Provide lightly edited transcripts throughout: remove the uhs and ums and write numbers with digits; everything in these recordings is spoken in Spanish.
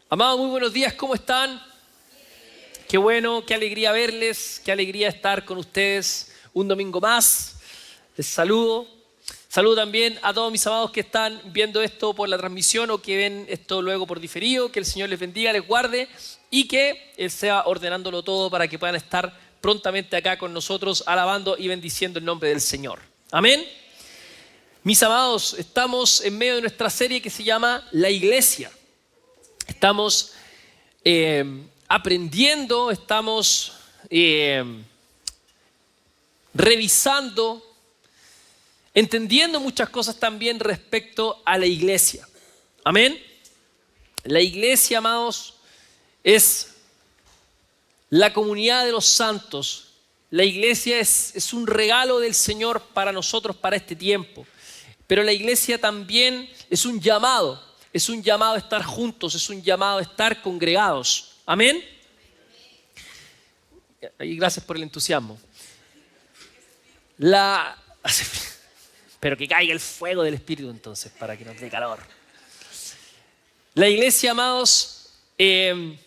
Amados, muy buenos días, ¿cómo están? Qué bueno, qué alegría verles, qué alegría estar con ustedes un domingo más. Les saludo. Saludo también a todos mis amados que están viendo esto por la transmisión o que ven esto luego por diferido. Que el Señor les bendiga, les guarde y que Él sea ordenándolo todo para que puedan estar prontamente acá con nosotros alabando y bendiciendo el nombre del Señor. Amén. Mis amados, estamos en medio de nuestra serie que se llama La Iglesia. Estamos aprendiendo, estamos revisando, entendiendo muchas cosas también respecto a la iglesia. Amén. La iglesia, amados, es la comunidad de los santos. La iglesia es un regalo del Señor para nosotros, para este tiempo. Pero la iglesia también es un llamado a estar juntos, es un llamado a estar congregados. Amén. Y gracias por el entusiasmo. Pero que caiga el fuego del Espíritu entonces, para que nos dé calor. La iglesia, amados, tiene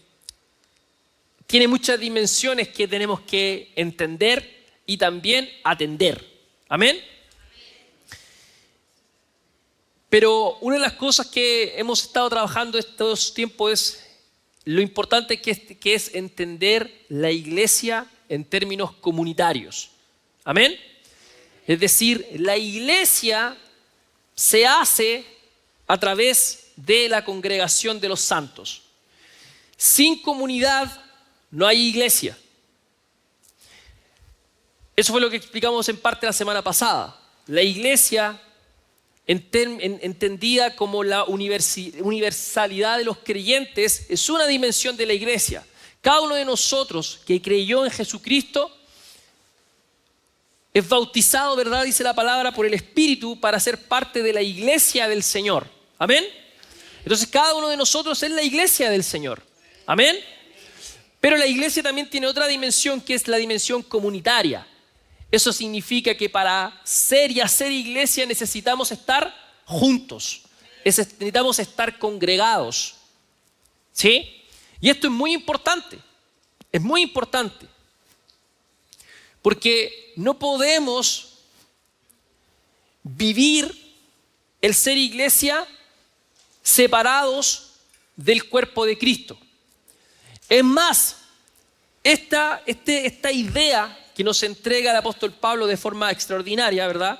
muchas dimensiones que tenemos que entender y también atender. Amén. Pero una de las cosas que hemos estado trabajando estos tiempos es lo importante que es entender la iglesia en términos comunitarios. Amén. Es decir, la iglesia se hace a través de la congregación de los santos. Sin comunidad no hay iglesia. Eso fue lo que explicamos en parte la semana pasada. La iglesia, entendida como la universalidad de los creyentes, es una dimensión de la iglesia. Cada uno de nosotros que creyó en Jesucristo es bautizado, ¿verdad? Dice la palabra, por el Espíritu para ser parte de la iglesia del Señor. Amén. Entonces cada uno de nosotros es la iglesia del Señor. Amén. Pero la iglesia también tiene otra dimensión que es la dimensión comunitaria. Eso significa que para ser y hacer iglesia necesitamos estar juntos. Necesitamos estar congregados. ¿Sí? Y esto es muy importante. Es muy importante. Porque no podemos vivir el ser iglesia separados del cuerpo de Cristo. Es más, esta idea que nos entrega el apóstol Pablo de forma extraordinaria, ¿verdad?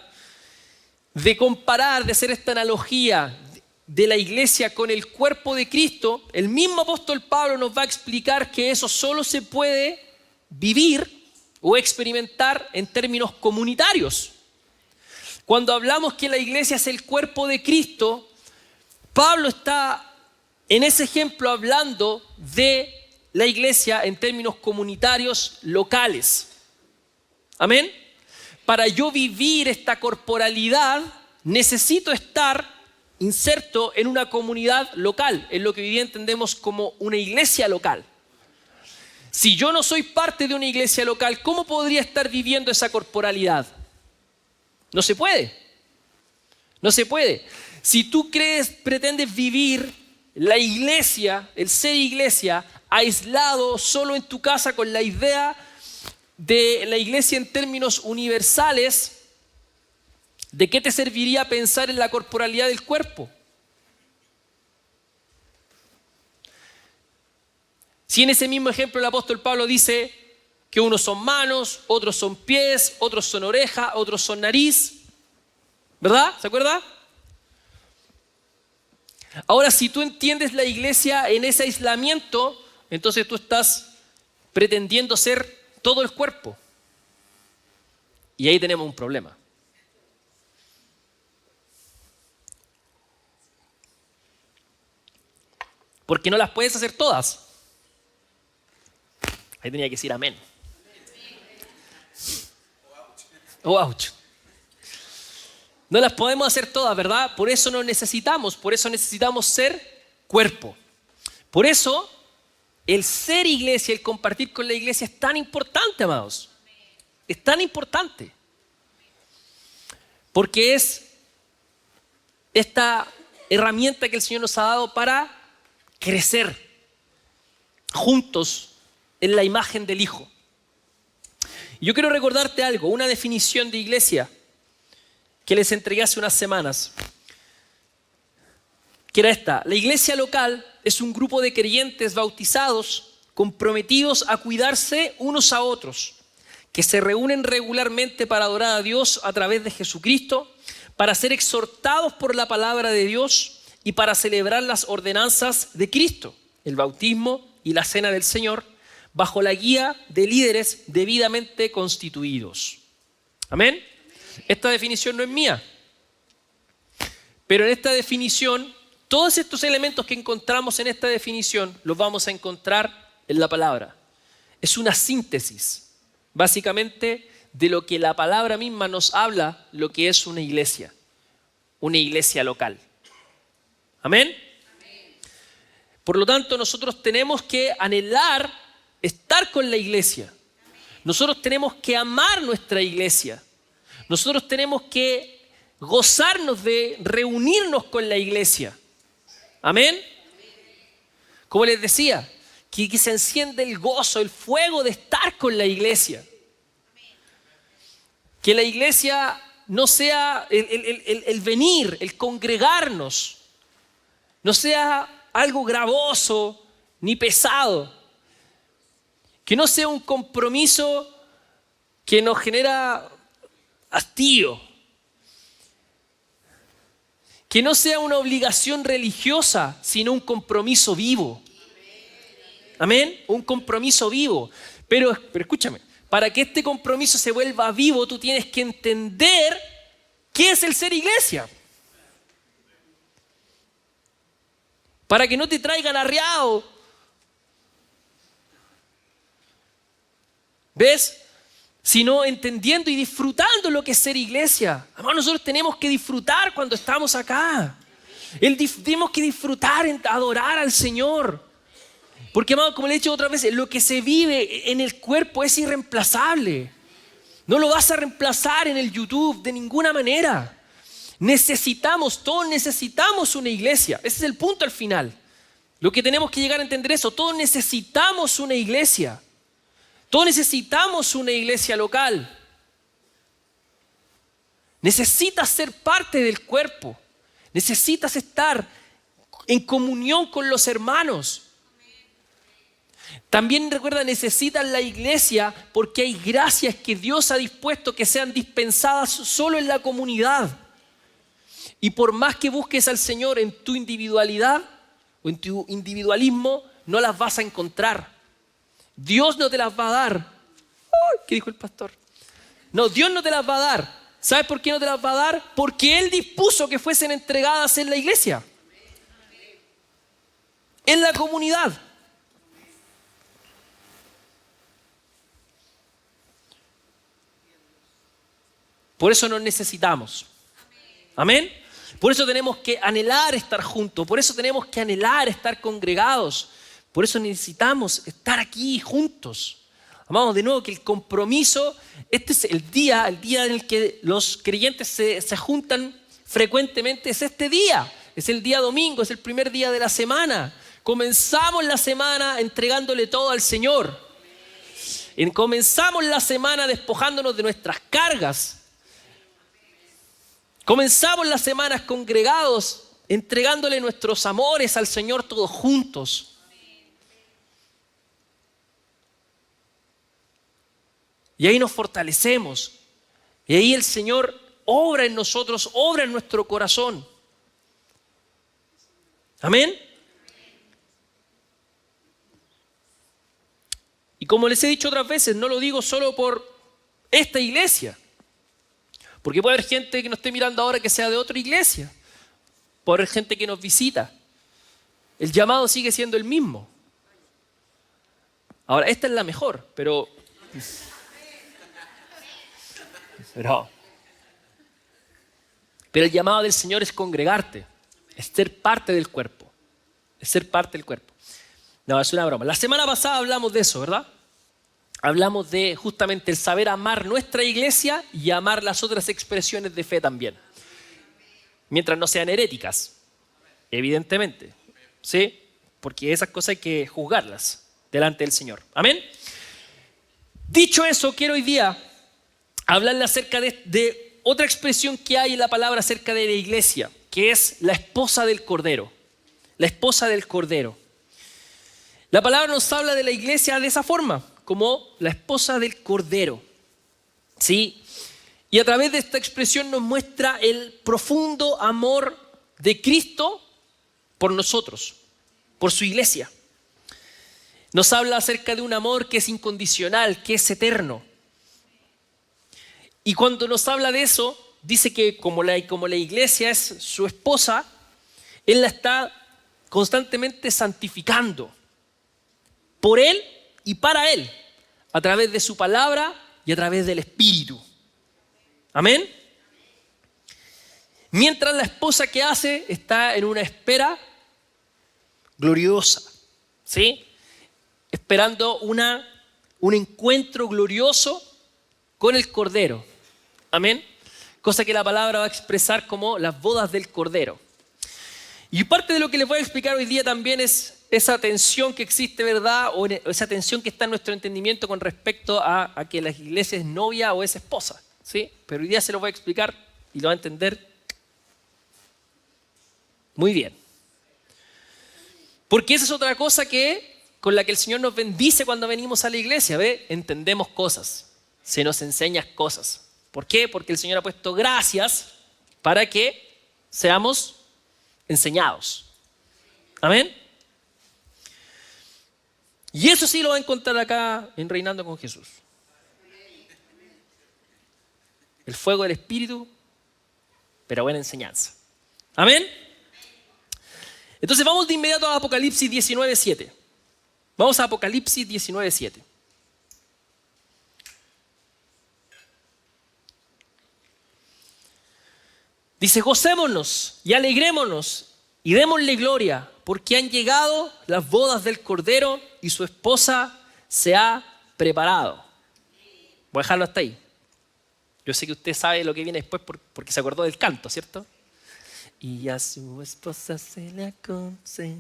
De comparar, de hacer esta analogía de la iglesia con el cuerpo de Cristo, el mismo apóstol Pablo nos va a explicar que eso solo se puede vivir o experimentar en términos comunitarios. Cuando hablamos que la iglesia es el cuerpo de Cristo, Pablo está en ese ejemplo hablando de la iglesia en términos comunitarios locales. Amén. Para yo vivir esta corporalidad necesito estar inserto en una comunidad local, en lo que hoy día entendemos como una iglesia local. Si yo no soy parte de una iglesia local, ¿cómo podría estar viviendo esa corporalidad? No se puede. No se puede. Si tú pretendes vivir la iglesia, el ser iglesia, aislado, solo en tu casa con la idea de la iglesia en términos universales, ¿de qué te serviría pensar en la corporalidad del cuerpo? Si en ese mismo ejemplo el apóstol Pablo dice que unos son manos, otros son pies, otros son oreja, otros son nariz, ¿verdad? ¿Se acuerda? Ahora, si tú entiendes la iglesia en ese aislamiento, entonces tú estás pretendiendo ser todo el cuerpo. Y ahí tenemos un problema. Porque no las puedes hacer todas. Ahí tenía que decir amén. Oh, ouch. No las podemos hacer todas, ¿verdad? Por eso necesitamos ser cuerpo. Por eso el ser iglesia, el compartir con la iglesia es tan importante, amados. Es tan importante. Porque es esta herramienta que el Señor nos ha dado para crecer, juntos en la imagen del Hijo. Yo quiero recordarte algo, una definición de iglesia que les entregué hace unas semanas, que era esta: la iglesia local es un grupo de creyentes bautizados comprometidos a cuidarse unos a otros, que se reúnen regularmente para adorar a Dios a través de Jesucristo, para ser exhortados por la palabra de Dios y para celebrar las ordenanzas de Cristo, el bautismo y la cena del Señor, bajo la guía de líderes debidamente constituidos. ¿Amén? Esta definición no es mía, pero en esta definición, todos estos elementos que encontramos en esta definición los vamos a encontrar en la palabra. Es una síntesis, básicamente, de lo que la palabra misma nos habla, lo que es una iglesia local. ¿Amén? Por lo tanto, nosotros tenemos que anhelar estar con la iglesia. Nosotros tenemos que amar nuestra iglesia. Nosotros tenemos que gozarnos de reunirnos con la iglesia. ¿Amén? Como les decía, que se enciende el gozo, el fuego de estar con la iglesia. Que la iglesia no sea el venir, el congregarnos, no sea algo gravoso ni pesado. Que no sea un compromiso que nos genera hastío. Que no sea una obligación religiosa, sino un compromiso vivo. Amén. Un compromiso vivo. Pero escúchame, para que este compromiso se vuelva vivo, tú tienes que entender qué es el ser iglesia. Para que no te traigan arreado. ¿Ves? Sino entendiendo y disfrutando lo que es ser iglesia. Además, nosotros tenemos que disfrutar cuando estamos acá. Tenemos que disfrutar en adorar al Señor. Porque, amado, como le he dicho otras veces, lo que se vive en el cuerpo es irreemplazable. No lo vas a reemplazar en el YouTube de ninguna manera. Todos necesitamos una iglesia. Ese es el punto al final. Lo que tenemos que llegar a entender eso. Todos necesitamos una iglesia. Todos necesitamos una iglesia local. Necesitas ser parte del cuerpo. Necesitas estar en comunión con los hermanos. También recuerda, necesitas la iglesia porque hay gracias que Dios ha dispuesto que sean dispensadas solo en la comunidad. Y por más que busques al Señor en tu individualidad o en tu individualismo, no las vas a encontrar. Dios no te las va a dar. ¡Uy! ¿Qué dijo el pastor? No, Dios no te las va a dar. ¿Sabes por qué no te las va a dar? Porque Él dispuso que fuesen entregadas en la iglesia. En la comunidad. Por eso nos necesitamos. Amén. Por eso tenemos que anhelar estar juntos. Por eso tenemos que anhelar estar congregados. Por eso necesitamos estar aquí juntos. Amamos, de nuevo, que el compromiso, este es el día en el que los creyentes se juntan frecuentemente, es este día. Es el día domingo, es el primer día de la semana. Comenzamos la semana entregándole todo al Señor. Comenzamos la semana despojándonos de nuestras cargas. Comenzamos las semanas congregados, entregándole nuestros amores al Señor todos juntos. Y ahí nos fortalecemos. Y ahí el Señor obra en nosotros, obra en nuestro corazón. Amén. Y como les he dicho otras veces, no lo digo solo por esta iglesia. Porque puede haber gente que nos esté mirando ahora que sea de otra iglesia. Puede haber gente que nos visita. El llamado sigue siendo el mismo. Ahora, esta es la mejor, pero el llamado del Señor es congregarte, es ser parte del cuerpo, es ser parte del cuerpo. No, es una broma. La semana pasada hablamos de eso, ¿verdad? Hablamos de justamente el saber amar nuestra iglesia y amar las otras expresiones de fe también. Mientras no sean heréticas, evidentemente. ¿Sí? Porque esas cosas hay que juzgarlas. delante del Señor. Amén. Dicho eso, quiero hoy día hablarle acerca de otra expresión que hay en la palabra acerca de la iglesia, que es la esposa del Cordero. La esposa del Cordero. La palabra nos habla de la iglesia de esa forma, como la esposa del Cordero. ¿Sí? Y a través de esta expresión nos muestra el profundo amor de Cristo por nosotros, por su iglesia. Nos habla acerca de un amor que es incondicional, que es eterno. Y cuando nos habla de eso, dice que como la iglesia es su esposa, Él la está constantemente santificando por Él y para Él, a través de su palabra y a través del Espíritu. Amén. Mientras la esposa que hace está en una espera gloriosa, ¿sí? Esperando un encuentro glorioso con el Cordero. Amén. Cosa que la palabra va a expresar como las bodas del Cordero. Y parte de lo que les voy a explicar hoy día también es esa tensión que existe, ¿verdad? O esa tensión que está en nuestro entendimiento con respecto a que la iglesia es novia o es esposa, ¿sí? Pero hoy día se lo voy a explicar y lo va a entender muy bien. Porque esa es otra cosa con la que el Señor nos bendice cuando venimos a la iglesia, ¿ve? Entendemos cosas, se nos enseñan cosas. ¿Por qué? Porque el Señor ha puesto gracias para que seamos enseñados. Amén. Y eso sí lo va a encontrar acá en Reinando con Jesús. El fuego del Espíritu, pero buena enseñanza. Amén. Entonces vamos de inmediato a Apocalipsis 19:7. Vamos a Apocalipsis 19:7. Dice: gocémonos y alegrémonos y démosle gloria, porque han llegado las bodas del Cordero y su esposa se ha preparado. Voy a dejarlo hasta ahí. Yo sé que usted sabe lo que viene después porque se acordó del canto, ¿cierto? Y a su esposa se le concede.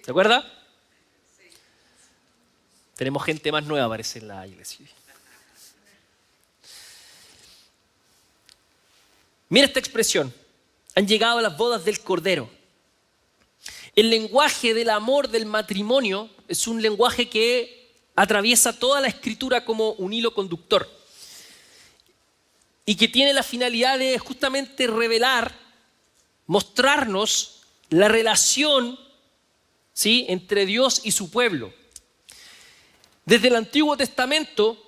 ¿Se acuerda? Tenemos gente más nueva, parece, en la iglesia. Mira esta expresión. Han llegado las bodas del Cordero. El lenguaje del amor del matrimonio es un lenguaje que atraviesa toda la Escritura como un hilo conductor y que tiene la finalidad de justamente revelar, mostrarnos la relación, ¿sí?, entre Dios y su pueblo. Desde el Antiguo Testamento,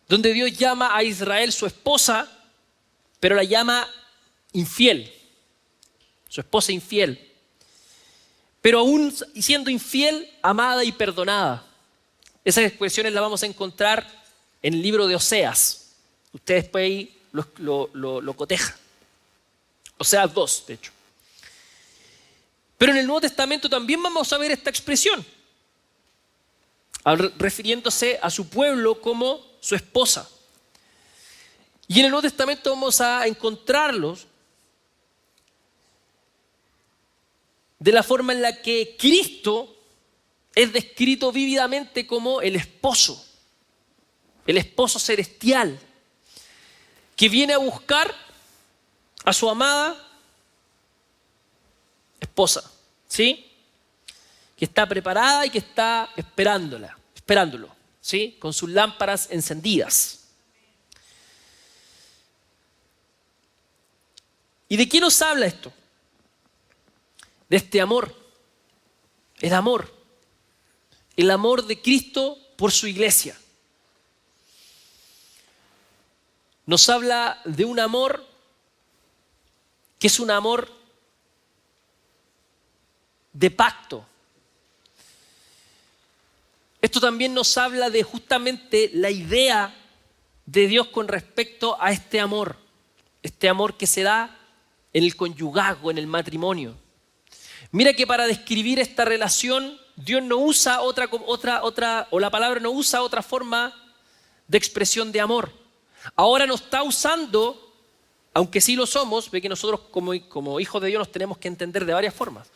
donde Dios llama a Israel su esposa, pero la llama infiel, su esposa infiel, pero aún siendo infiel, amada y perdonada. Esas expresiones las vamos a encontrar en el libro de Oseas. Ustedes después ahí lo cotejan. Oseas 2, de hecho. Pero en el Nuevo Testamento también vamos a ver esta expresión, refiriéndose a su pueblo como su esposa. Y en el Nuevo Testamento vamos a encontrarlos de la forma en la que Cristo es descrito vívidamente como el esposo celestial, que viene a buscar a su amada esposa, ¿sí? Que está preparada y que está esperándolo, ¿sí? Con sus lámparas encendidas. ¿Y de qué nos habla esto? De este amor. El amor de Cristo por su iglesia. Nos habla de un amor que es un amor de pacto. Esto también nos habla de justamente la idea de Dios con respecto a este amor que se da en el conyugazgo, en el matrimonio. Mira que para describir esta relación, Dios no usa o la palabra no usa otra forma de expresión de amor. Ahora no está usando, aunque sí lo somos, ve que nosotros como hijos de Dios nos tenemos que entender de varias formas.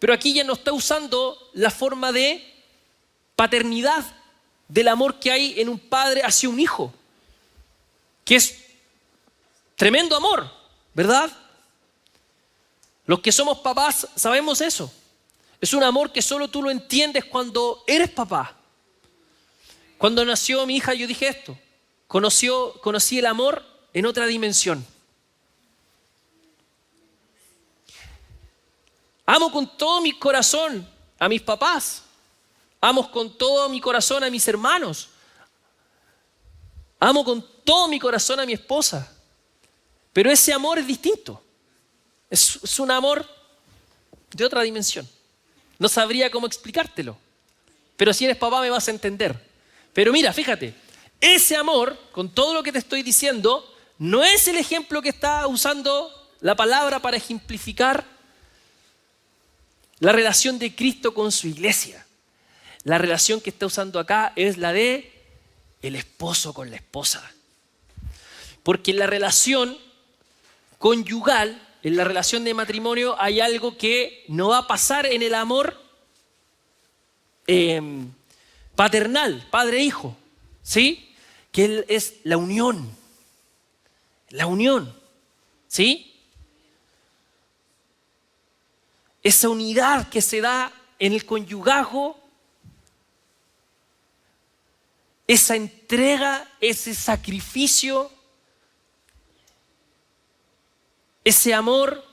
Pero aquí ya no está usando la forma de paternidad del amor que hay en un padre hacia un hijo, que es tremendo amor, ¿verdad? Los que somos papás sabemos eso. Es un amor que solo tú lo entiendes cuando eres papá. Cuando nació mi hija yo dije esto, conocí el amor en otra dimensión. Amo con todo mi corazón a mis papás. Amo con todo mi corazón a mis hermanos. Amo con todo mi corazón a mi esposa. Pero ese amor es distinto. Es un amor de otra dimensión. No sabría cómo explicártelo. Pero si eres papá me vas a entender. Pero mira, fíjate. Ese amor, con todo lo que te estoy diciendo, no es el ejemplo que está usando la palabra para ejemplificar la relación de Cristo con su iglesia. La relación que está usando acá es la de el esposo con la esposa. Porque en la relación conyugal, en la relación de matrimonio, hay algo que no va a pasar en el amor paternal, padre-hijo, ¿sí? Que es la unión, ¿sí? Esa unidad que se da en el conyugajo, esa entrega, ese sacrificio, ese amor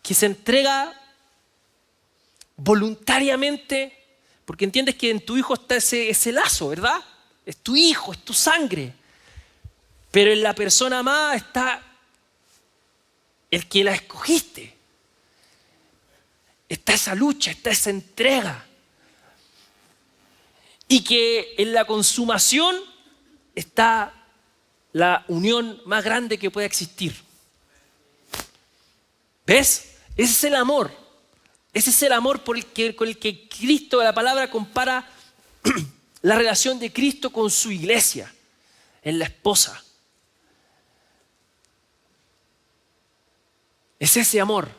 que se entrega voluntariamente, porque entiendes que en tu hijo está ese lazo, ¿verdad? Es tu hijo, es tu sangre. Pero en la persona amada está el que la escogiste. Está esa lucha, está esa entrega. Y que en la consumación está la unión más grande que pueda existir. ¿Ves? Ese es el amor. Ese es el amor con el que Cristo, la palabra, compara la relación de Cristo con su iglesia, en la esposa. Es ese amor.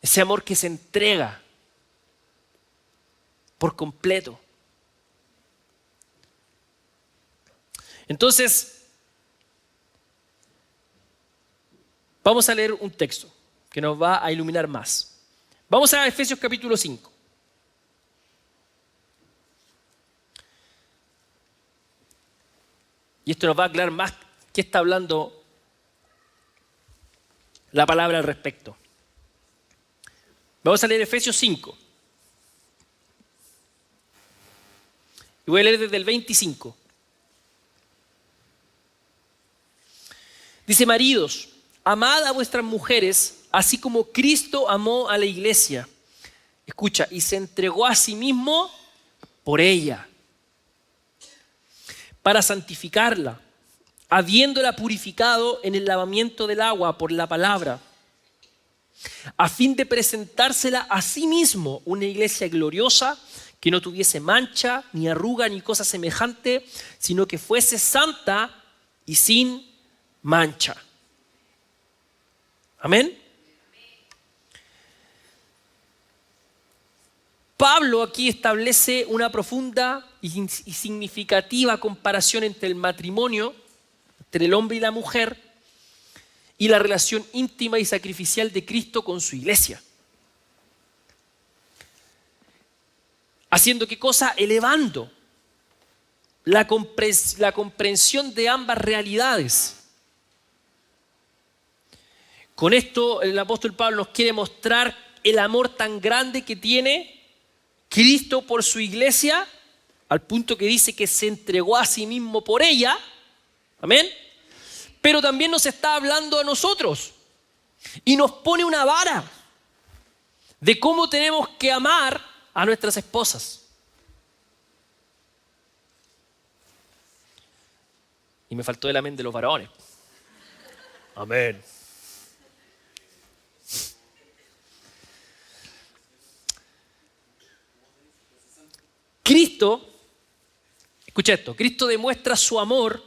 Ese amor que se entrega por completo. Entonces, vamos a leer un texto que nos va a iluminar más. Vamos a Efesios capítulo 5. Y esto nos va a aclarar más qué está hablando la palabra al respecto. Vamos a leer Efesios 5. Y voy a leer desde el 25. Dice: maridos, amad a vuestras mujeres, así como Cristo amó a la iglesia. Escucha, y se entregó a sí mismo por ella, para santificarla, habiéndola purificado en el lavamiento del agua por la palabra, a fin de presentársela a sí mismo una iglesia gloriosa, que no tuviese mancha, ni arruga, ni cosa semejante, sino que fuese santa y sin mancha. Amén. Pablo aquí establece una profunda y significativa comparación entre el matrimonio, entre el hombre y la mujer, y la relación íntima y sacrificial de Cristo con su iglesia. Haciendo ¿qué cosa? Elevando la comprensión de ambas realidades. Con esto el apóstol Pablo nos quiere mostrar el amor tan grande que tiene Cristo por su iglesia, al punto que dice que se entregó a sí mismo por ella. Amén. Pero también nos está hablando a nosotros y nos pone una vara de cómo tenemos que amar a nuestras esposas. Y me faltó el amén de los varones. Amén. Cristo, escucha esto, Cristo demuestra su amor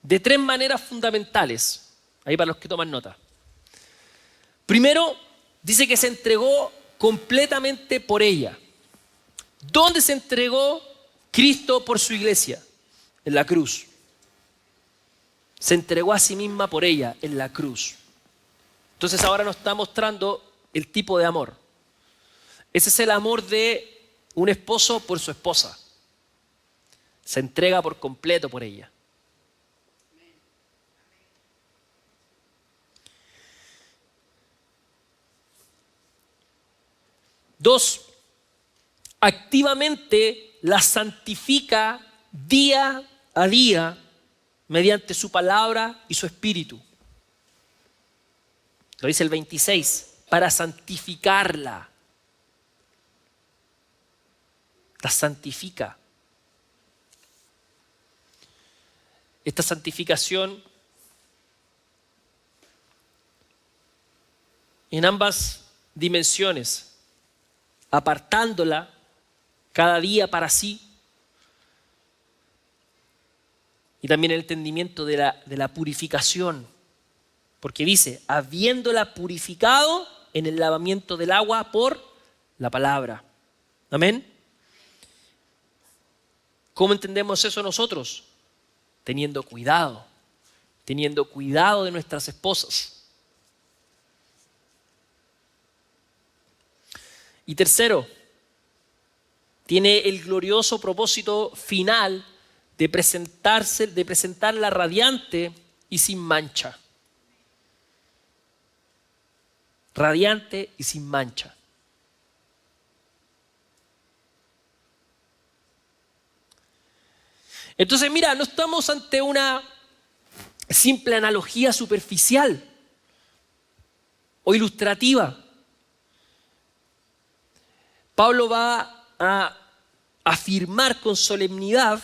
de 3 maneras fundamentales, ahí para los que toman nota. Primero, dice que se entregó completamente por ella. ¿Dónde se entregó Cristo por su iglesia? En la cruz. Se entregó a sí misma por ella, en la cruz. Entonces ahora nos está mostrando el tipo de amor. Ese es el amor de un esposo por su esposa. Se entrega por completo por ella. Dos, activamente la santifica día a día mediante su palabra y su espíritu. Lo dice el 26, para santificarla. La santifica. Esta santificación en ambas dimensiones, apartándola cada día para sí, y también el entendimiento de la purificación, porque dice, habiéndola purificado en el lavamiento del agua por la palabra. ¿Amén? ¿Cómo entendemos eso nosotros? Teniendo cuidado de nuestras esposas. Y tercero, tiene el glorioso propósito final de presentarla radiante y sin mancha. Radiante y sin mancha. Entonces, mira, no estamos ante una simple analogía superficial o ilustrativa. Pablo va a afirmar con solemnidad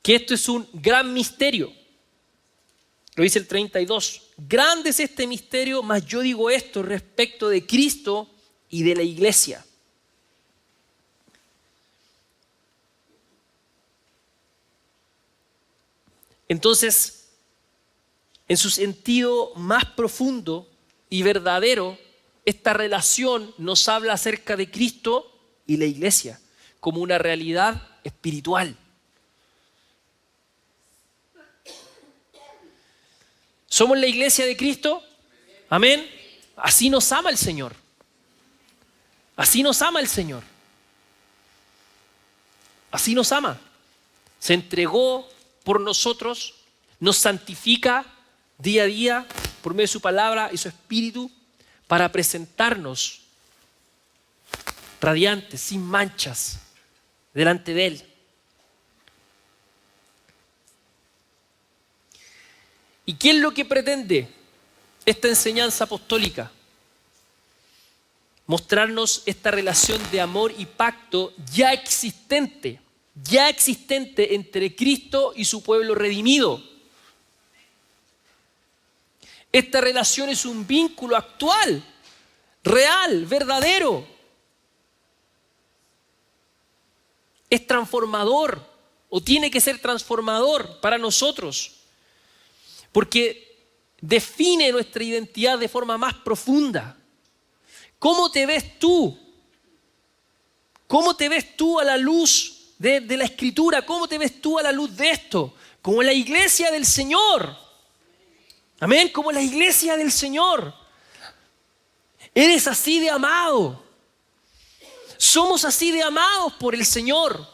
que esto es un gran misterio. Lo dice el 32. Grande es este misterio, mas yo digo esto respecto de Cristo y de la iglesia. Entonces, en su sentido más profundo y verdadero, esta relación nos habla acerca de Cristo y la iglesia como una realidad espiritual. ¿Somos la iglesia de Cristo? Amén. Así nos ama el Señor. Así nos ama el Señor. Así nos ama. Se entregó por nosotros, nos santifica día a día por medio de su palabra y su espíritu para presentarnos radiantes, sin manchas, delante de Él. ¿Y qué es lo que pretende esta enseñanza apostólica? Mostrarnos esta relación de amor y pacto ya existente entre Cristo y su pueblo redimido. Esta relación es un vínculo actual, real, verdadero. Es transformador o tiene que ser transformador para nosotros, porque define nuestra identidad de forma más profunda. ¿Cómo te ves tú? ¿Cómo te ves tú a la luz de la Escritura? ¿Cómo te ves tú a la luz de esto? Como la iglesia del Señor. Amén, como la iglesia del Señor. Eres así de amado. Somos así de amados por el Señor.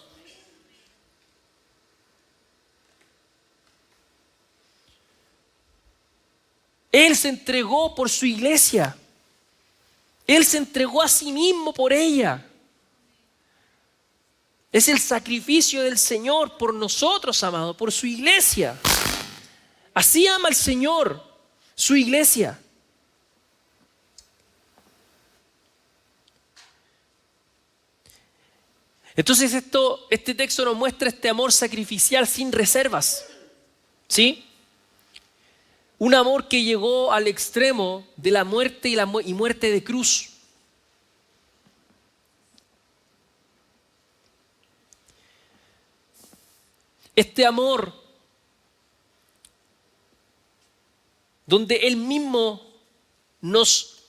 Él se entregó por su iglesia. Él se entregó a sí mismo por ella. Es el sacrificio del Señor por nosotros, amado, por su iglesia. Así ama el Señor su iglesia. Entonces este texto nos muestra este amor sacrificial sin reservas. ¿Sí? Un amor que llegó al extremo de la muerte y muerte de cruz. Este amor donde Él mismo nos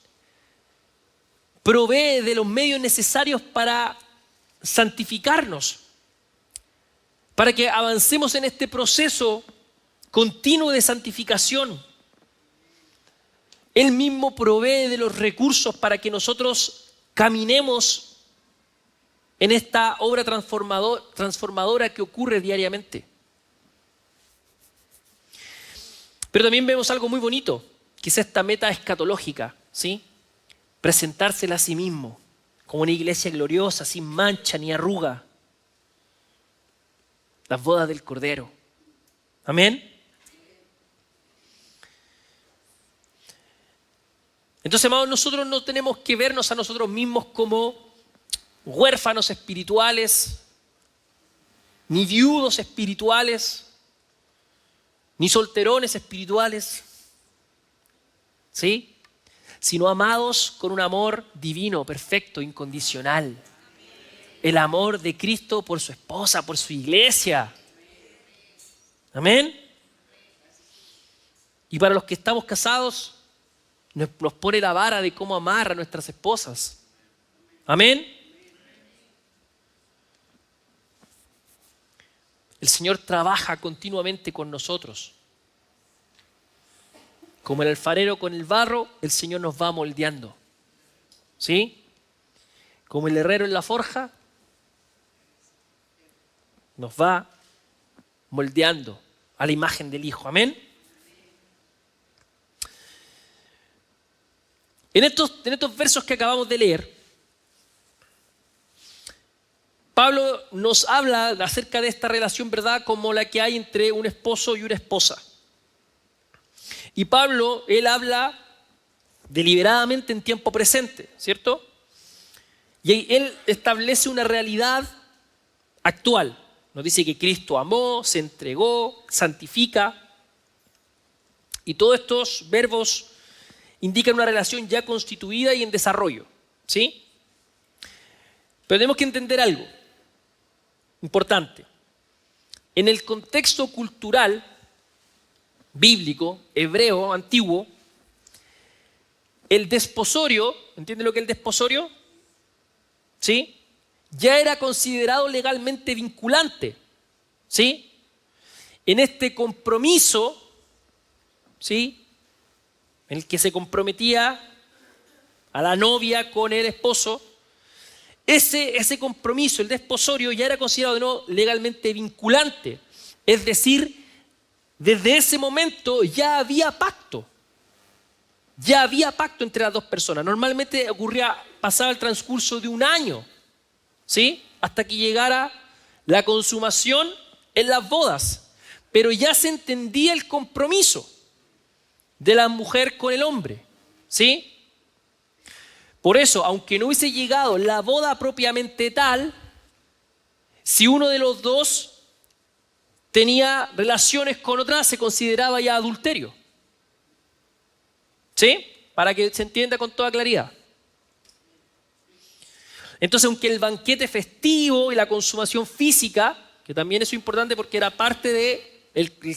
provee de los medios necesarios para santificarnos, para que avancemos en este proceso continuo de santificación. Él mismo provee de los recursos para que nosotros caminemos en esta obra transformadora que ocurre diariamente. Pero también vemos algo muy bonito, que es esta meta escatológica, ¿sí? Presentársela a sí mismo como una iglesia gloriosa, sin mancha ni arruga. Las bodas del Cordero. Amén. Entonces, amados, nosotros no tenemos que vernos a nosotros mismos como huérfanos espirituales, ni viudos espirituales, ni solterones espirituales, ¿sí? Sino amados con un amor divino, perfecto, incondicional. El amor de Cristo por su esposa, por su iglesia. Amén. Y para los que estamos casados, nos pone la vara de cómo amar a nuestras esposas. Amén. El Señor trabaja continuamente con nosotros. Como el alfarero con el barro, el Señor nos va moldeando. ¿Sí? Como el herrero en la forja, nos va moldeando a la imagen del Hijo. Amén. En estos versos que acabamos de leer, Pablo nos habla acerca de esta relación, ¿verdad?, como la que hay entre un esposo y una esposa. Y Pablo, él habla deliberadamente en tiempo presente, ¿cierto? Y él establece una realidad actual. Nos dice que Cristo amó, se entregó, santifica. Y todos estos verbos indican una relación ya constituida y en desarrollo, ¿sí? Pero tenemos que entender algo importante. En el contexto cultural bíblico, hebreo, antiguo, el desposorio, ¿entienden lo que es el desposorio? ¿Sí? Ya era considerado legalmente vinculante, ¿sí? En este compromiso, ¿sí?, en el que se comprometía a la novia con el esposo, ese compromiso, el desposorio, ya era considerado no legalmente vinculante. Es decir, desde ese momento ya había pacto. Ya había pacto entre las dos personas. Normalmente pasaba el transcurso de un año, ¿sí?, hasta que llegara la consumación en las bodas. Pero ya se entendía el compromiso de la mujer con el hombre, ¿sí? Por eso, aunque no hubiese llegado la boda propiamente tal, si uno de los dos tenía relaciones con otra, se consideraba ya adulterio. ¿Sí? Para que se entienda con toda claridad. Entonces, aunque el banquete festivo y la consumación física, que también es importante porque era parte de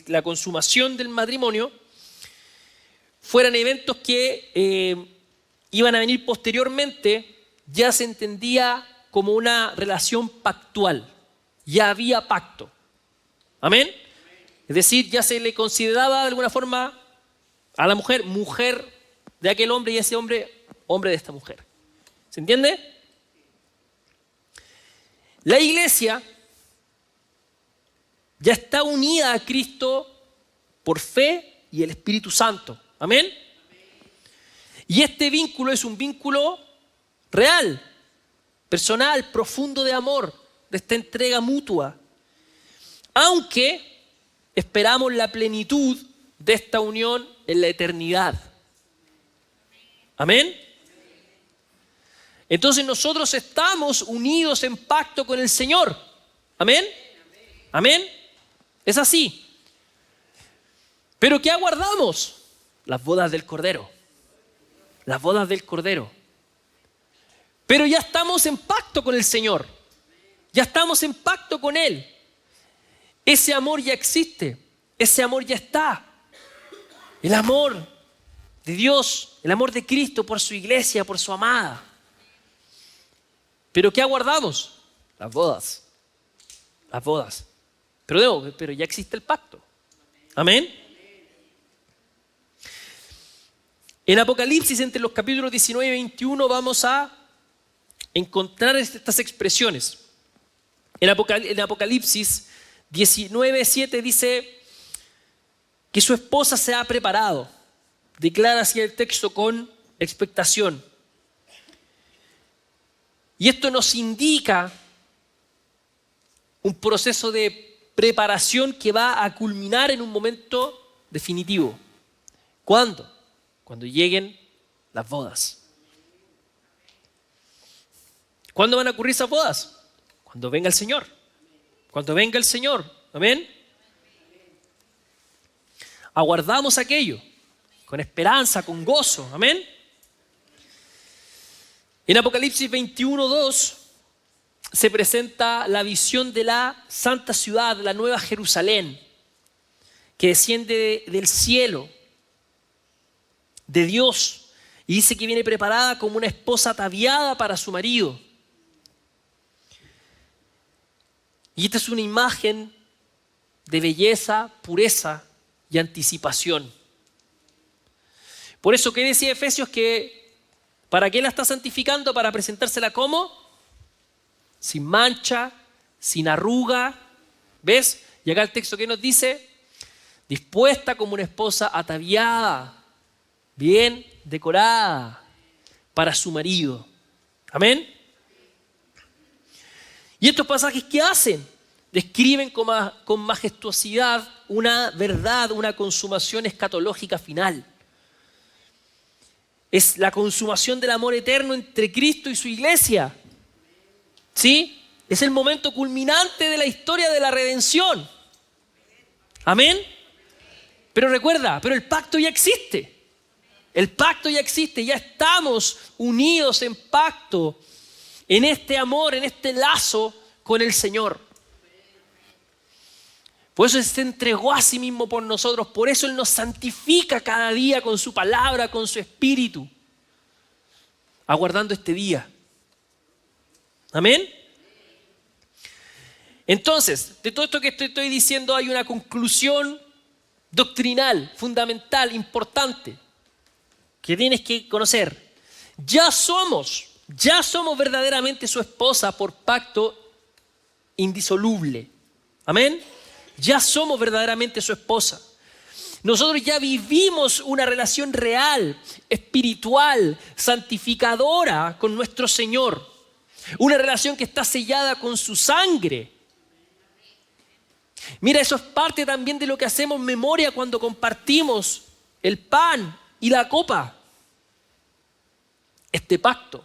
la consumación del matrimonio, fueran eventos que iban a venir posteriormente, ya se entendía como una relación pactual. Ya había pacto. ¿Amén? Es decir, ya se le consideraba de alguna forma a la mujer, mujer de aquel hombre, y ese hombre, hombre de esta mujer. ¿Se entiende? La iglesia ya está unida a Cristo por fe y el Espíritu Santo. ¿Amén? Y este vínculo es un vínculo real, personal, profundo de amor, de esta entrega mutua. Aunque esperamos la plenitud de esta unión en la eternidad. ¿Amén? Entonces nosotros estamos unidos en pacto con el Señor. ¿Amén? ¿Amén? Es así. ¿Pero qué aguardamos? Las bodas del Cordero. Las bodas del Cordero. Pero ya estamos en pacto con el Señor. Ya estamos en pacto con Él. Ese amor ya existe. Ese amor ya está. El amor de Dios, el amor de Cristo por su iglesia, por su amada. ¿Pero qué aguardamos? Las bodas. Las bodas. Pero ya existe el pacto. Amén. En Apocalipsis, entre los capítulos 19 y 21, vamos a encontrar estas expresiones. En Apocalipsis 19:7 dice que su esposa se ha preparado. Declara así el texto con expectación. Y esto nos indica un proceso de preparación que va a culminar en un momento definitivo. ¿Cuándo? Cuando lleguen las bodas. ¿Cuándo van a ocurrir esas bodas? Cuando venga el Señor. Cuando venga el Señor. Amén. Aguardamos aquello con esperanza, con gozo. Amén. En Apocalipsis 21:2 se presenta la visión de la santa ciudad, la nueva Jerusalén, que desciende del cielo, de Dios, y dice que viene preparada como una esposa ataviada para su marido. Y esta es una imagen de belleza, pureza y anticipación. Por eso, ¿qué decía Efesios? Que ¿para qué la está santificando? Para presentársela como sin mancha, sin arruga. ¿Ves? Y acá el texto que nos dice, dispuesta como una esposa ataviada, bien decorada para su marido. Amén. Y estos pasajes, ¿qué hacen? Describen con majestuosidad una verdad, una consumación escatológica final. Es la consumación del amor eterno entre Cristo y su iglesia. ¿Sí? Es el momento culminante de la historia de la redención. Amén. Pero recuerda, el pacto ya existe. El pacto ya existe, ya estamos unidos en pacto, en este amor, en este lazo con el Señor. Por eso Él se entregó a sí mismo por nosotros, por eso Él nos santifica cada día con su palabra, con su espíritu, aguardando este día. Amén. Entonces, de todo esto que estoy diciendo hay una conclusión doctrinal, fundamental, importante, que tienes que conocer. Ya somos verdaderamente su esposa por pacto indisoluble. Amén. Ya somos verdaderamente su esposa. Nosotros ya vivimos una relación real, espiritual, santificadora con nuestro Señor. Una relación que está sellada con su sangre. Mira, eso es parte también de lo que hacemos memoria cuando compartimos el pan y la copa. Este pacto.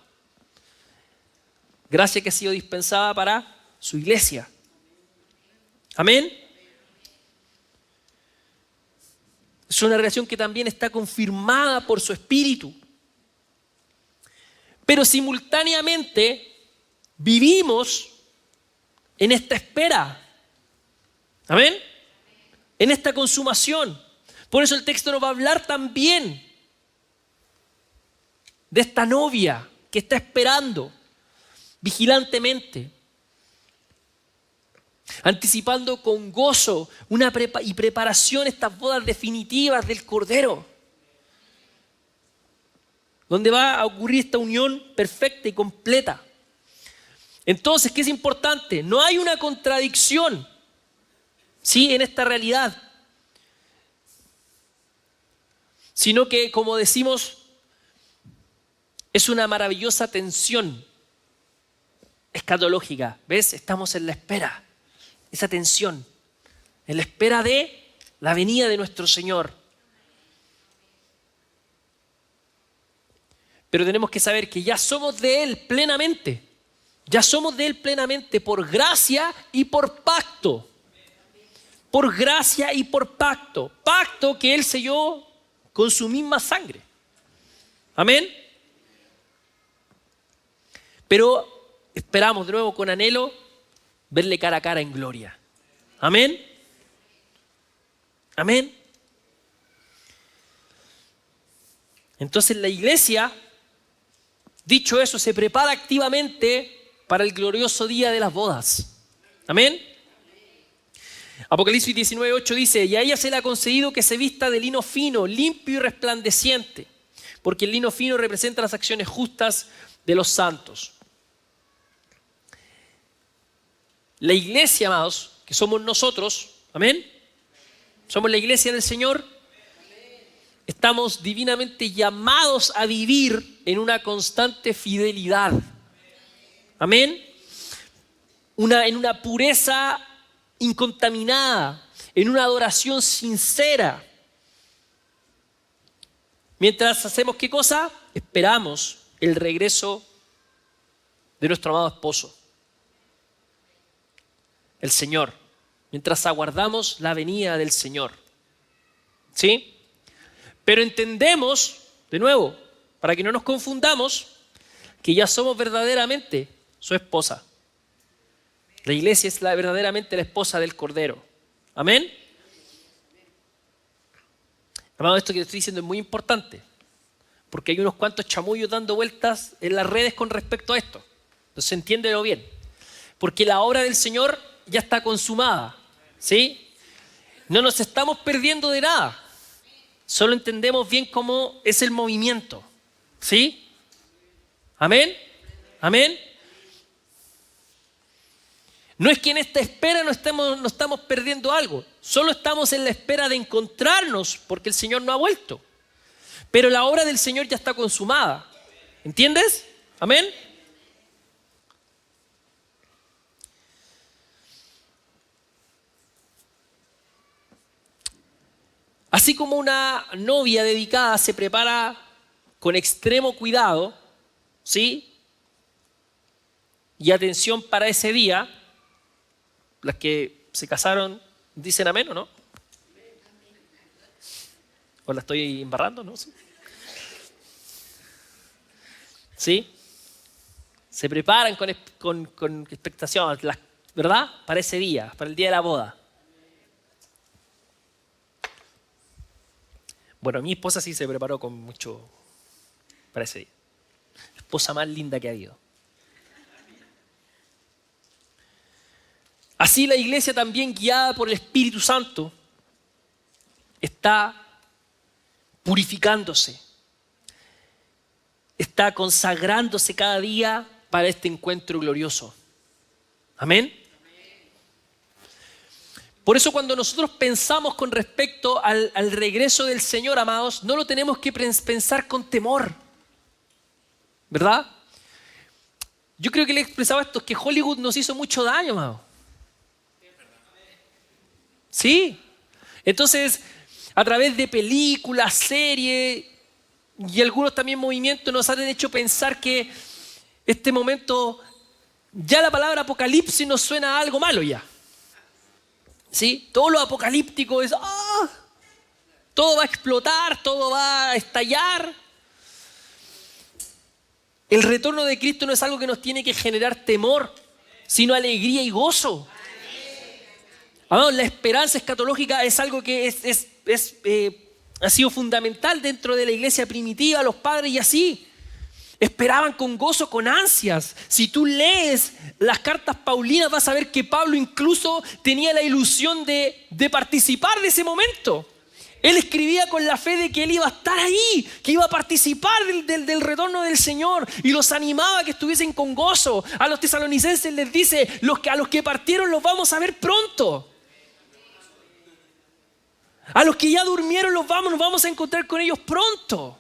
Gracia que ha sido dispensada para su iglesia. Amén. Es una relación que también está confirmada por su espíritu. Pero simultáneamente vivimos en esta espera. Amén. En esta consumación. Por eso el texto nos va a hablar también de esta novia que está esperando vigilantemente, anticipando con gozo y preparación estas bodas definitivas del Cordero, donde va a ocurrir esta unión perfecta y completa. Entonces, ¿qué es importante? No hay una contradicción, ¿sí?, en esta realidad, sino que, como decimos, es una maravillosa tensión escatológica. ¿Ves? Estamos en la espera. Esa tensión. En la espera de la venida de nuestro Señor. Pero tenemos que saber que ya somos de Él plenamente. Ya somos de Él plenamente por gracia y por pacto. Por gracia y por pacto. Pacto que Él selló con su misma sangre. Amén. Pero esperamos de nuevo con anhelo verle cara a cara en gloria. Amén. Amén. Entonces la iglesia, dicho eso, se prepara activamente para el glorioso día de las bodas. Amén. Apocalipsis 19:8 dice: y a ella se le ha concedido que se vista de lino fino, limpio y resplandeciente, porque el lino fino representa las acciones justas de los santos. La iglesia, amados, que somos nosotros, amén, somos la iglesia del Señor, estamos divinamente llamados a vivir en una constante fidelidad, amén, en una pureza incontaminada, en una adoración sincera. Mientras hacemos ¿qué cosa? Esperamos el regreso de nuestro amado esposo, el Señor. Mientras aguardamos la venida del Señor. ¿Sí? Pero entendemos, de nuevo, para que no nos confundamos, que ya somos verdaderamente su esposa. La iglesia es verdaderamente la esposa del Cordero. ¿Amén? Amado, esto que estoy diciendo es muy importante, porque hay unos cuantos chamullos dando vueltas en las redes con respecto a esto. Entonces entiéndelo bien. Porque la obra del Señor ya está consumada. ¿Sí? No nos estamos perdiendo de nada. Solo entendemos bien cómo es el movimiento. ¿Sí? ¿Amén? ¿Amén? No es que en esta espera no estamos perdiendo algo. Solo estamos en la espera de encontrarnos porque el Señor no ha vuelto. Pero la obra del Señor ya está consumada. ¿Entiendes? ¿Amén? Así como una novia dedicada se prepara con extremo cuidado, ¿sí? Y atención para ese día, las que se casaron dicen amén o no. ¿O la estoy embarrando? ¿No? ¿Sí? Se preparan con expectación, ¿verdad? Para ese día, para el día de la boda. Bueno, mi esposa sí se preparó con mucho para ese día. La esposa más linda que ha habido. Así la iglesia, también guiada por el Espíritu Santo, está purificándose, está consagrándose cada día para este encuentro glorioso. Amén. Por eso cuando nosotros pensamos con respecto al regreso del Señor, amados, no lo tenemos que pensar con temor, ¿verdad? Yo creo que le he expresado esto, que Hollywood nos hizo mucho daño, amados. Sí. Entonces, a través de películas, series y algunos también movimientos nos han hecho pensar que este momento, ya la palabra apocalipsis nos suena a algo malo ya. ¿Sí? Todo lo apocalíptico es, todo va a explotar, todo va a estallar. El retorno de Cristo no es algo que nos tiene que generar temor, sino alegría y gozo. Vamos, la esperanza escatológica es algo que ha sido fundamental dentro de la iglesia primitiva, los padres y así. Esperaban con gozo, con ansias. Si tú lees las cartas paulinas vas a ver que Pablo incluso tenía la ilusión de participar de ese momento. Él escribía con la fe de que él iba a estar ahí, que iba a participar del retorno del Señor y los animaba a que estuviesen con gozo. A los tesalonicenses les dice, a los que partieron los vamos a ver pronto. A los que ya durmieron nos vamos a encontrar con ellos pronto.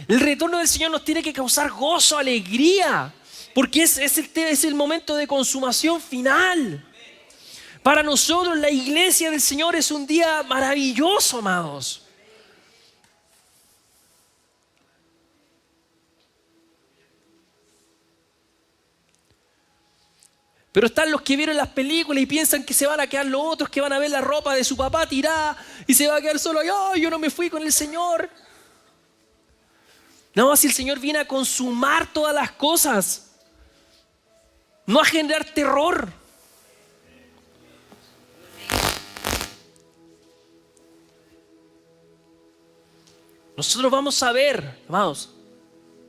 El retorno del Señor nos tiene que causar gozo, alegría, porque es el momento de consumación final. Para nosotros la iglesia del Señor es un día maravilloso, amados. Pero están los que vieron las películas y piensan que se van a quedar los otros, que van a ver la ropa de su papá tirada y se va a quedar solo. Yo no me fui con el Señor. No, si el Señor viene a consumar todas las cosas, no a generar terror. nosotros vamos a ver, amados,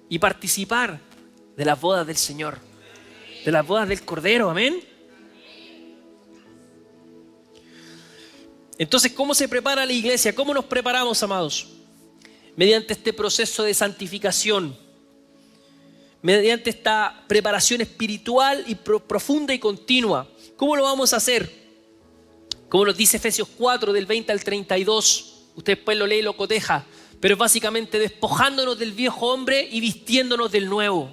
y participar de las bodas del Señor, de las bodas del Cordero, amén. Entonces, ¿cómo se prepara la iglesia? ¿Cómo nos preparamos, amados? Mediante este proceso de santificación, mediante esta preparación espiritual y profunda y continua. ¿Cómo lo vamos a hacer? Como nos dice Efesios 4, del 20 al 32. Usted después lo lee y lo coteja. Pero es básicamente despojándonos del viejo hombre y vistiéndonos del nuevo.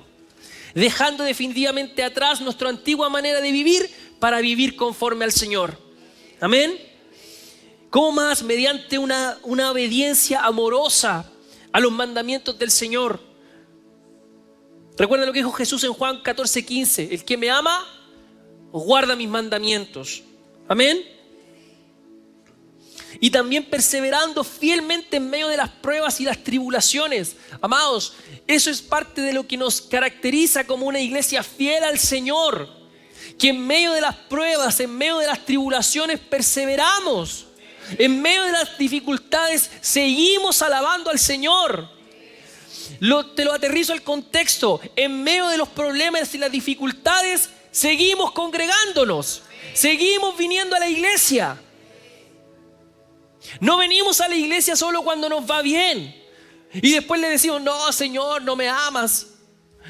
Dejando definitivamente atrás nuestra antigua manera de vivir para vivir conforme al Señor. Amén. ¿Cómo más? Mediante una obediencia amorosa a los mandamientos del Señor. Recuerda lo que dijo Jesús en Juan 14:15. El que me ama, guarda mis mandamientos. Amén. Y también perseverando fielmente en medio de las pruebas y las tribulaciones. Amados, eso es parte de lo que nos caracteriza como una iglesia fiel al Señor. Que en medio de las pruebas, en medio de las tribulaciones, perseveramos. En medio de las dificultades seguimos alabando al Señor. Te lo aterrizo al contexto. En medio de los problemas y las dificultades seguimos congregándonos. Seguimos viniendo a la iglesia. No venimos a la iglesia solo cuando nos va bien. Y después le decimos, no, Señor, no me amas.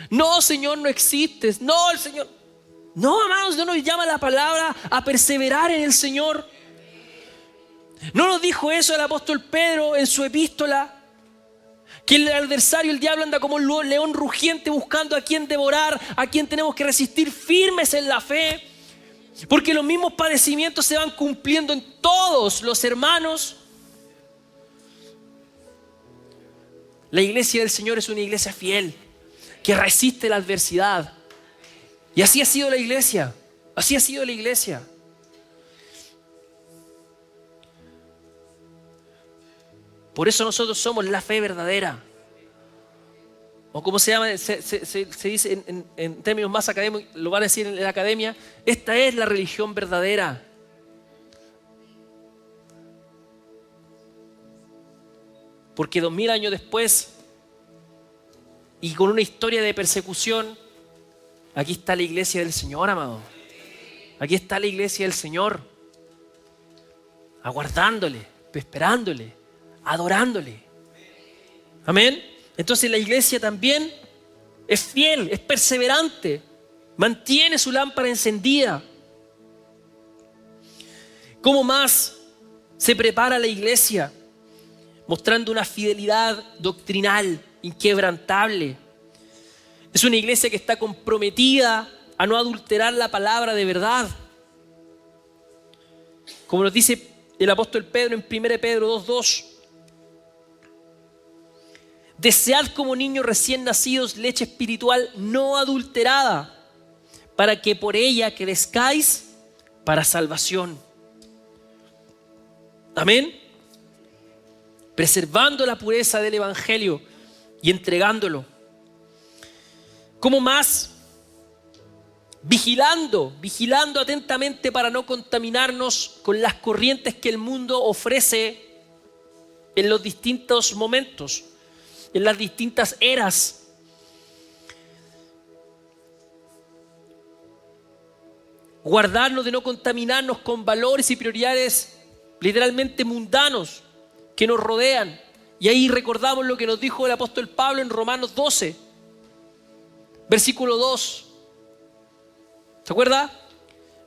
No, Señor, no existes. No, el Señor. No, amados, no nos llama la palabra a perseverar en el Señor. ¿No nos dijo eso el apóstol Pedro en su epístola? Que el adversario, el diablo, anda como un león rugiente buscando a quien devorar, a quien tenemos que resistir firmes en la fe. Porque los mismos padecimientos se van cumpliendo en todos los hermanos. La iglesia del Señor es una iglesia fiel, que resiste la adversidad. Y así ha sido la iglesia. Así ha sido la iglesia. Por eso nosotros somos la fe verdadera. O como se llama, se dice en términos más académicos, lo van a decir en la academia, esta es la religión verdadera. Porque 2000 años después, y con una historia de persecución, aquí está la iglesia del Señor, amado. Aquí está la iglesia del Señor, aguardándole, esperándole, adorándole. Amén. Entonces la iglesia también es fiel, es perseverante, mantiene su lámpara encendida. ¿Cómo más se prepara la iglesia? Mostrando una fidelidad doctrinal inquebrantable. Es una iglesia que está comprometida a no adulterar la palabra de verdad. Como nos dice el apóstol Pedro en 1 Pedro 2:2. Desead como niños recién nacidos leche espiritual no adulterada, para que por ella crezcáis para salvación. Amén. Preservando la pureza del evangelio y entregándolo. ¿Cómo más? Vigilando atentamente para no contaminarnos con las corrientes que el mundo ofrece en los distintos momentos, en las distintas eras. Guardarnos de no contaminarnos con valores y prioridades literalmente mundanos que nos rodean. Y ahí recordamos lo que nos dijo el apóstol Pablo en Romanos 12, versículo 2. ¿Se acuerda?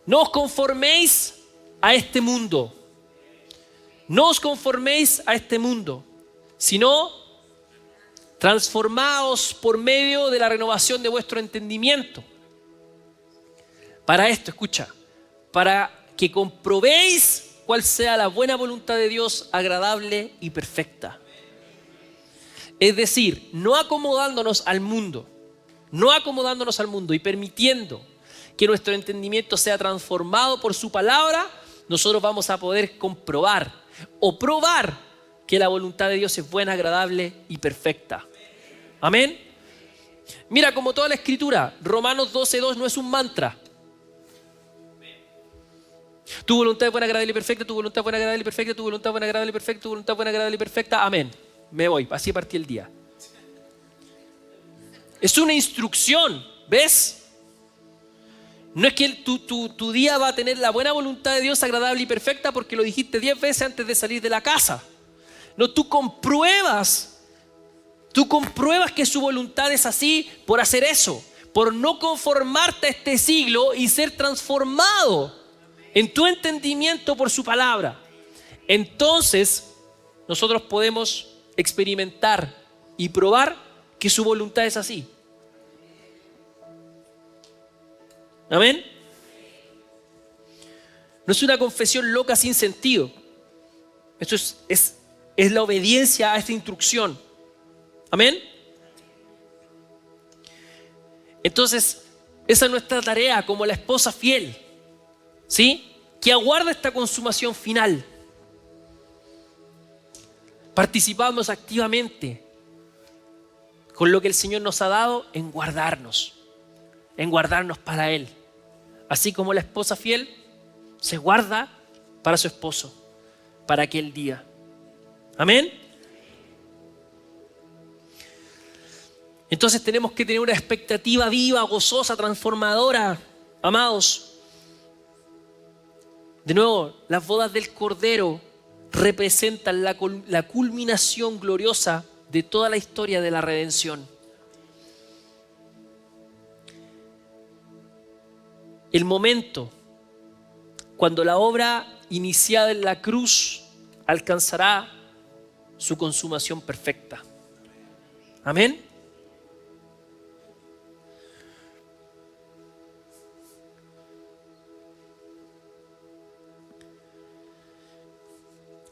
No os conforméis a este mundo. No os conforméis a este mundo, sino transformaos por medio de la renovación de vuestro entendimiento. Para esto, escucha, para que comprobéis cuál sea la buena voluntad de Dios, agradable y perfecta. Es decir, no acomodándonos al mundo y permitiendo que nuestro entendimiento sea transformado por su palabra, nosotros vamos a poder comprobar o probar que la voluntad de Dios es buena, agradable y perfecta. Amén. Mira, como toda la escritura, Romanos 12:2 no es un mantra. Tu voluntad es buena, agradable y perfecta, tu voluntad es buena, agradable y perfecta, tu voluntad es buena, agradable y perfecta, tu voluntad es buena, agradable y perfecta. Amén. me voy. Así partí el día. Es una instrucción, ¿ves? No es que tu día va a tener la buena voluntad de Dios agradable y perfecta porque lo dijiste 10 veces antes de salir de la casa. No, tú compruebas que su voluntad es así por hacer eso, por no conformarte a este siglo y ser transformado en tu entendimiento por su palabra. Entonces, nosotros podemos experimentar y probar que su voluntad es así. ¿Amén? No es una confesión loca sin sentido. Esto es la obediencia a esta instrucción. ¿Amén? Entonces, esa es nuestra tarea como la esposa fiel, ¿sí? Que aguarda esta consumación final. Participamos activamente con lo que el Señor nos ha dado en guardarnos para Él. Así como la esposa fiel se guarda para su esposo, para aquel día. Amén. Entonces tenemos que tener una expectativa viva, gozosa, transformadora, amados. De nuevo, las bodas del Cordero representan la culminación gloriosa de toda la historia de la redención. El momento cuando la obra iniciada en la cruz alcanzará su consumación perfecta. Amén.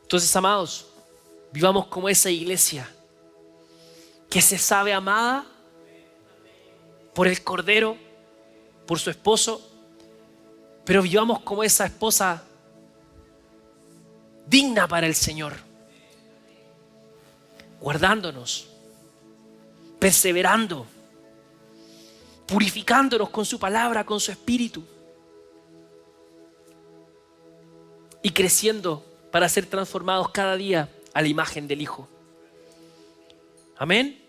Entonces, amados, vivamos como esa iglesia que se sabe amada por el Cordero, por su esposo, pero vivamos como esa esposa digna para el Señor, guardándonos, perseverando, purificándonos con su palabra, con su espíritu y creciendo para ser transformados cada día a la imagen del Hijo. Amén.